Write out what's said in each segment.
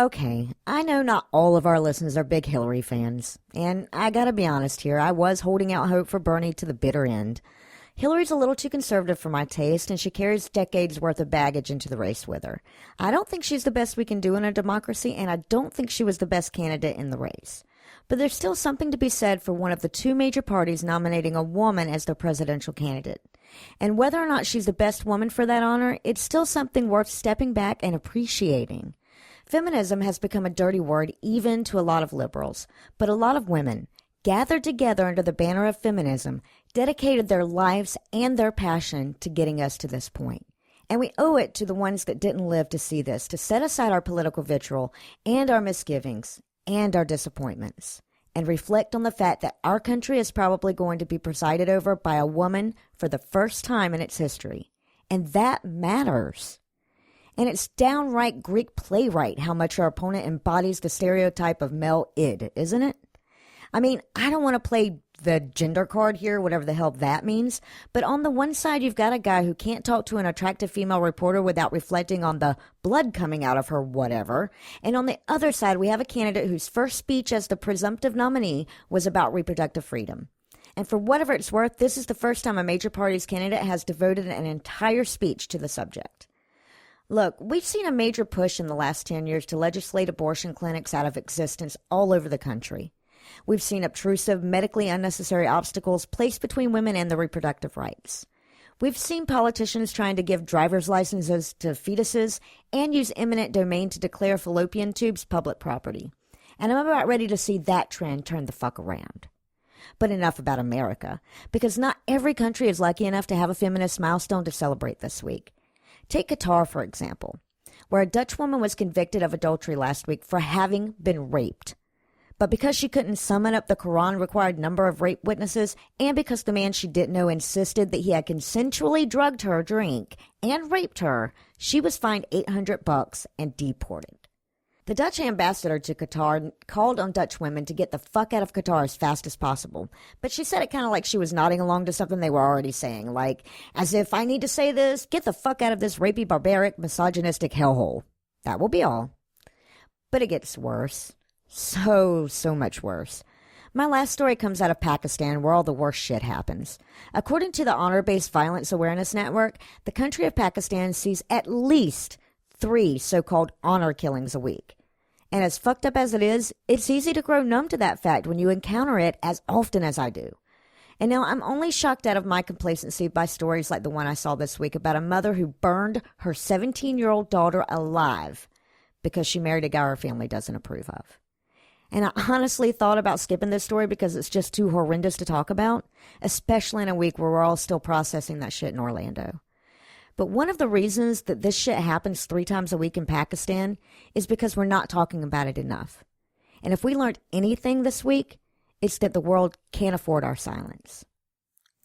Okay, I know not all of our listeners are big Hillary fans, and I gotta be honest here, I was holding out hope for Bernie to the bitter end. Hillary's a little too conservative for my taste, and she carries decades worth of baggage into the race with her. I don't think she's the best we can do in a democracy, and I don't think she was the best candidate in the race. But there's still something to be said for one of the two major parties nominating a woman as their presidential candidate. And whether or not she's the best woman for that honor, it's still something worth stepping back and appreciating. Feminism has become a dirty word even to a lot of liberals, but a lot of women, gathered together under the banner of feminism, dedicated their lives and their passion to getting us to this point. And we owe it to the ones that didn't live to see this, to set aside our political vitriol and our misgivings and our disappointments, and reflect on the fact that our country is probably going to be presided over by a woman for the first time in its history. And that matters. And it's downright Greek playwright how much our opponent embodies the stereotype of male id, isn't it? I mean, I don't want to play the gender card here, whatever the hell that means, but on the one side, you've got a guy who can't talk to an attractive female reporter without reflecting on the blood coming out of her whatever, and on the other side, we have a candidate whose first speech as the presumptive nominee was about reproductive freedom. And for whatever it's worth, this is the first time a major party's candidate has devoted an entire speech to the subject. Look, we've seen a major push in the last 10 years to legislate abortion clinics out of existence all over the country. We've seen obtrusive, medically unnecessary obstacles placed between women and their reproductive rights. We've seen politicians trying to give driver's licenses to fetuses and use eminent domain to declare fallopian tubes public property. And I'm about ready to see that trend turn the fuck around. But enough about America, because not every country is lucky enough to have a feminist milestone to celebrate this week. Take Qatar, for example, where a Dutch woman was convicted of adultery last week for having been raped. But because she couldn't summon up the Quran-required number of rape witnesses, and because the man she didn't know insisted that he had consensually drugged her drink and raped her, she was fined $800 and deported. The Dutch ambassador to Qatar called on Dutch women to get the fuck out of Qatar as fast as possible. But she said it kind of like she was nodding along to something they were already saying, like, as if I need to say this, get the fuck out of this rapey, barbaric, misogynistic hellhole. That will be all. But it gets worse. So much worse. My last story comes out of Pakistan, where all the worst shit happens. According to the Honor-Based Violence Awareness Network, the country of Pakistan sees at least 3 so-called honor killings a week. And as fucked up as it is, it's easy to grow numb to that fact when you encounter it as often as I do. And now I'm only shocked out of my complacency by stories like the one I saw this week about a mother who burned her 17-year-old daughter alive because she married a guy her family doesn't approve of. And I honestly thought about skipping this story because it's just too horrendous to talk about, especially in a week where we're all still processing that shit in Orlando. But one of the reasons that this shit happens 3 times a week in Pakistan is because we're not talking about it enough. And if we learned anything this week, it's that the world can't afford our silence.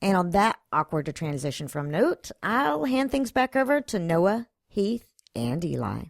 And on that awkward transition from note, I'll hand things back over to Noah, Heath, and Eli.